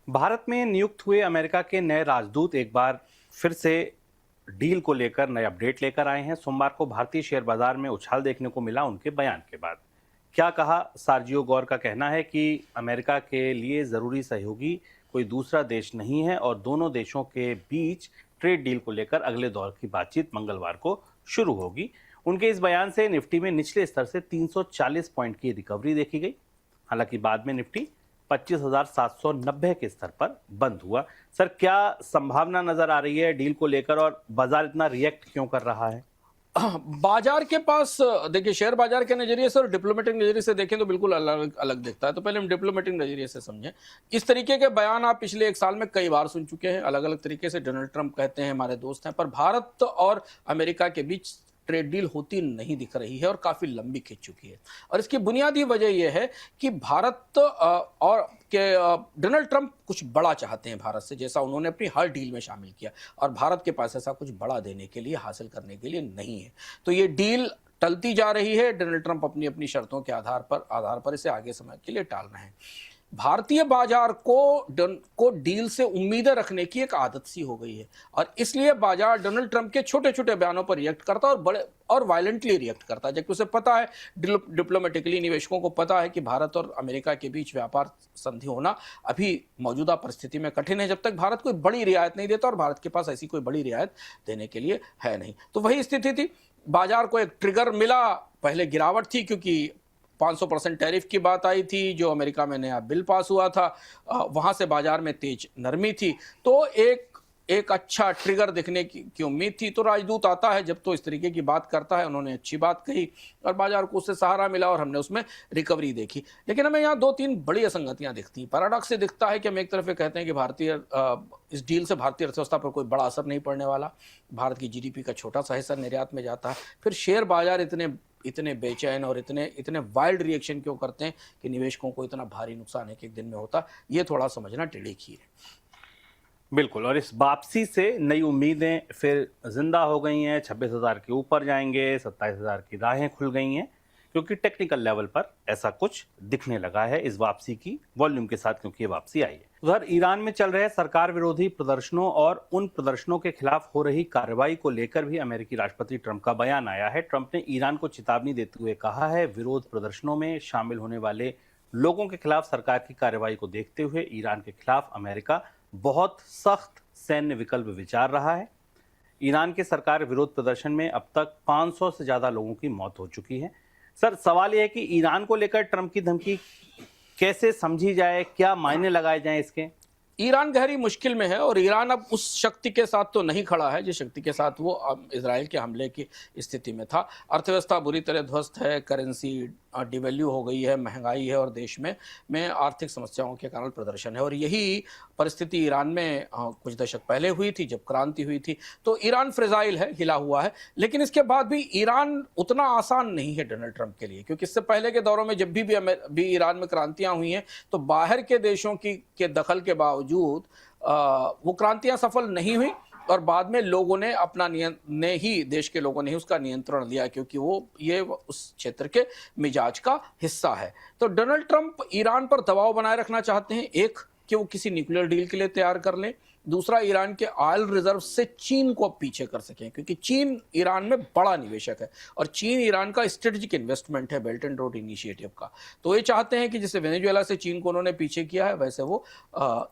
भारत में नियुक्त हुए अमेरिका के नए राजदूत एक बार फिर से डील को लेकर नए अपडेट लेकर आए हैं। सोमवार को भारतीय शेयर बाजार में उछाल देखने को मिला उनके बयान के बाद। क्या कहा? सार्जियो गौर का कहना है कि अमेरिका के लिए जरूरी सहयोगी कोई दूसरा देश नहीं है और दोनों देशों के बीच ट्रेड डील को लेकर अगले दौर की बातचीत मंगलवार को शुरू होगी। उनके इस बयान से निफ्टी में निचले स्तर से 340 पॉइंट की रिकवरी देखी गई। हालांकि बाद में निफ्टी 25,790 के स्तर पर बंद हुआ। सर, क्या संभावना नजर आ रही है डील को लेकर और बाजार इतना रिएक्ट क्यों कर रहा है? बाजार के पास देखिए, शेयर बाजार के नजरिए से और डिप्लोमेटिक नजरिए से देखें तो बिल्कुल अलग अलग दिखता है। तो पहले हम डिप्लोमेटिक नजरिए से समझें। इस तरीके के बयान आप पिछले एक साल में कई बार सुन चुके हैं, अलग अलग तरीके से। डोनाल्ड ट्रंप कहते हैं हमारे दोस्त हैं, पर भारत और अमेरिका के बीच ट्रेड डील होती नहीं दिख रही है और काफ़ी लंबी खिंच चुकी है। और इसकी बुनियादी वजह यह है कि भारत और डोनाल्ड ट्रंप कुछ बड़ा चाहते हैं भारत से, जैसा उन्होंने अपनी हर डील में शामिल किया, और भारत के पास ऐसा कुछ बड़ा देने के लिए, हासिल करने के लिए नहीं है। तो ये डील टलती जा रही है। डोनाल्ड ट्रंप अपनी अपनी शर्तों के आधार पर इसे आगे समय के लिए टाल रहे हैं। भारतीय बाजार को डील से उम्मीदें रखने की एक आदत सी हो गई है, और इसलिए बाजार डोनाल्ड ट्रंप के छोटे छोटे बयानों पर रिएक्ट करता है और बड़े और वायलेंटली रिएक्ट करता है, जबकि उसे पता है, डिप्लोमेटिकली निवेशकों को पता है कि भारत और अमेरिका के बीच व्यापार संधि होना अभी मौजूदा परिस्थिति में कठिन है, जब तक भारत कोई बड़ी रियायत नहीं देता, और भारत के पास ऐसी कोई बड़ी रियायत देने के लिए है नहीं। तो वही स्थिति थी। बाजार को एक ट्रिगर मिला। पहले गिरावट थी क्योंकि 500% टैरिफ की बात आई थी, जो अमेरिका में नया बिल पास हुआ था। वहां से बाजार में तेज नरमी थी, तो एक अच्छा ट्रिगर दिखने की उम्मीद थी। तो राजदूत आता है जब तो इस तरीके की बात करता है, उन्होंने अच्छी बात कही और बाजार को उससे सहारा मिला और हमने उसमें रिकवरी देखी। लेकिन हमें यहाँ दो तीन बड़ी असंगतियां दिखती हैं। पैराडॉक्स से दिखता है कि हम एक तरफ ये कहते हैं कि इस डील से भारतीय अर्थव्यवस्था पर कोई बड़ा असर नहीं पड़ने वाला, भारत की जीडीपी का छोटा सा हिस्सा निर्यात में जाता है। फिर शेयर बाजार इतने बेचैन और इतने वाइल्ड रिएक्शन क्यों करते हैं कि निवेशकों को इतना भारी नुकसान एक एक दिन में होता, ये थोड़ा समझना टेढ़ी खीर है। बिल्कुल, और इस वापसी से नई उम्मीदें फिर जिंदा हो गई हैं। 26,000 के ऊपर जाएंगे, 27,000 की राहें खुल गई हैं, क्योंकि टेक्निकल लेवल पर ऐसा कुछ दिखने लगा है इस वापसी की वॉल्यूम के साथ, क्योंकि ये वापसी आई है। उधर ईरान में चल रहे सरकार विरोधी प्रदर्शनों और उन प्रदर्शनों के खिलाफ हो रही कार्रवाई को लेकर भी अमेरिकी राष्ट्रपति ट्रंप का बयान आया है। ट्रंप ने ईरान को चेतावनी देते हुए कहा है, विरोध प्रदर्शनों में शामिल होने वाले लोगों के खिलाफ सरकार की कार्रवाई को देखते हुए ईरान के खिलाफ अमेरिका बहुत सख्त सैन्य विकल्प विचार रहा है। ईरान के सरकार विरोध प्रदर्शन में अब तक 500 से ज्यादा लोगों की मौत हो चुकी है। सर, सवाल यह है कि ईरान को लेकर ट्रंप की धमकी कैसे समझी जाए, क्या मायने लगाए जाएं इसके? ईरान गहरी मुश्किल में है, और ईरान अब उस शक्ति के साथ तो नहीं खड़ा है जिस शक्ति के साथ वो इजराइल के हमले की स्थिति में था। अर्थव्यवस्था बुरी तरह ध्वस्त है, करेंसी डिवैल्यू हो गई है, महंगाई है, और देश में आर्थिक समस्याओं के कारण प्रदर्शन है। और यही परिस्थिति ईरान में कुछ दशक पहले हुई थी, जब क्रांति हुई थी। तो ईरान फ्रेजाइल है, हिला हुआ है। लेकिन इसके बाद भी ईरान उतना आसान नहीं है डोनाल्ड ट्रंप के लिए, क्योंकि इससे पहले के दौरों में जब भी ईरान में क्रांतियां हुई हैं, तो बाहर के देशों के दखल के बावजूद वो क्रांतियां सफल नहीं हुई, और बाद में लोगों ने देश के लोगों ने ही उसका नियंत्रण लिया, क्योंकि ये उस क्षेत्र के मिजाज का हिस्सा है। तो डोनाल्ड ट्रंप ईरान पर दबाव बनाए रखना चाहते हैं, एक कि वो किसी न्यूक्लियर डील के लिए तैयार कर ले, दूसरा ईरान के ऑयल रिजर्व से चीन को पीछे कर सकें, क्योंकि चीन ईरान में बड़ा निवेशक है और चीन ईरान का स्ट्रेटेजिक इन्वेस्टमेंट है बेल्ट एंड रोड इनिशिएटिव का। तो ये चाहते हैं कि जैसे वेनेजुएला से चीन को उन्होंने पीछे किया है, वैसे वो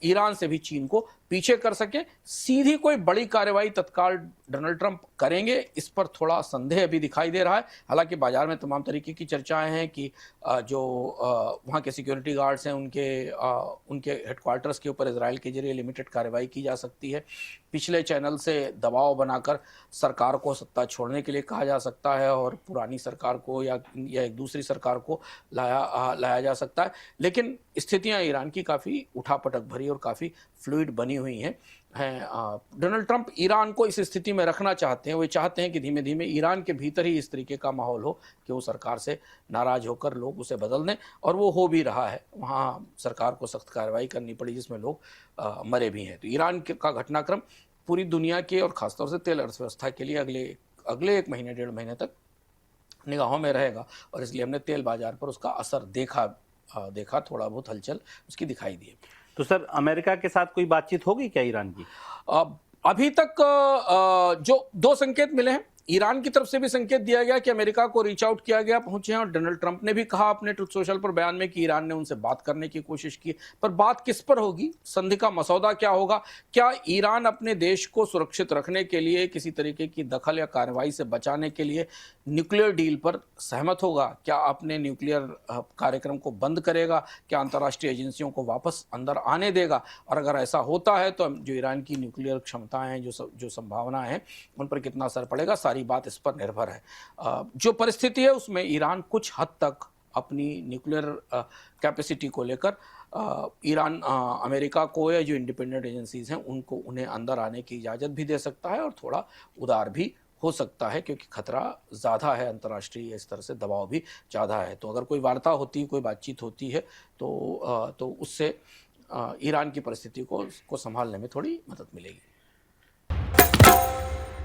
ईरान से भी चीन को पीछे कर सके। सीधी कोई बड़ी कार्रवाई तत्काल डोनाल्ड ट्रंप करेंगे, इस पर थोड़ा संदेह अभी दिखाई दे रहा है। हालांकि बाजार में तमाम तरीके की चर्चाएं हैं कि जो वहाँ के सिक्योरिटी गार्ड्स हैं, उनके हेडक्वार्टर्स के ऊपर इजराइल के जरिए लिमिटेड कार्रवाई की जा सकती है। पिछले चैनल से दबाव बनाकर सरकार को सत्ता छोड़ने के लिए कहा जा सकता है, और पुरानी सरकार को या एक दूसरी सरकार को लाया जा सकता है। लेकिन स्थितियां ईरान की काफ़ी उठापटक भरी और काफ़ी फ्लूइड बनी हुई हैं। डोनाल्ड ट्रंप ईरान को इस स्थिति में रखना चाहते हैं। वो चाहते हैं कि धीमे धीमे ईरान के भीतर ही इस तरीके का माहौल हो कि वो सरकार से नाराज होकर लोग उसे बदल दें, और वो हो भी रहा है। वहाँ सरकार को सख्त कार्रवाई करनी पड़ी, जिसमें लोग मरे भी हैं। तो ईरान का घटनाक्रम पूरी दुनिया के और खासतौर से तेल अर्थव्यवस्था के लिए अगले 1 महीने 1.5 महीने तक निगाहों में रहेगा, और इसलिए हमने तेल बाजार पर उसका असर देखा। थोड़ा बहुत हलचल उसकी दिखाई दी है। तो सर अमेरिका के साथ कोई बातचीत होगी क्या ईरान की? अभी तक जो दो संकेत मिले हैं, ईरान की तरफ से भी संकेत दिया गया कि अमेरिका को रीच आउट किया गया, पहुंचे हैं, और डोनाल्ड ट्रंप ने भी कहा अपने ट्रुथ सोशल पर बयान में कि ईरान ने उनसे बात करने की कोशिश की। पर बात किस पर होगी, संधि का मसौदा क्या होगा, क्या ईरान अपने देश को सुरक्षित रखने के लिए, किसी तरीके की दखल या कार्रवाई से बचाने के लिए न्यूक्लियर डील पर सहमत होगा, क्या अपने न्यूक्लियर कार्यक्रम को बंद करेगा, क्या अंतर्राष्ट्रीय एजेंसियों को वापस अंदर आने देगा, और अगर ऐसा होता है तो जो ईरान की न्यूक्लियर क्षमताएं हैं, जो संभावनाएं हैं, उन पर कितना असर पड़ेगा, सारी बात इस पर निर्भर है। जो परिस्थिति है उसमें ईरान कुछ हद तक अपनी न्यूक्लियर कैपेसिटी को लेकर ईरान अमेरिका को या जो इंडिपेंडेंट एजेंसीज हैं उनको उन्हें अंदर आने की इजाज़त भी दे सकता है और थोड़ा उदार भी हो सकता है, क्योंकि खतरा ज़्यादा है, अंतर्राष्ट्रीय इस तरह से दबाव भी ज़्यादा है। तो अगर कोई वार्ता होती है, कोई बातचीत होती है तो उससे ईरान की परिस्थिति को संभालने में थोड़ी मदद मिलेगी।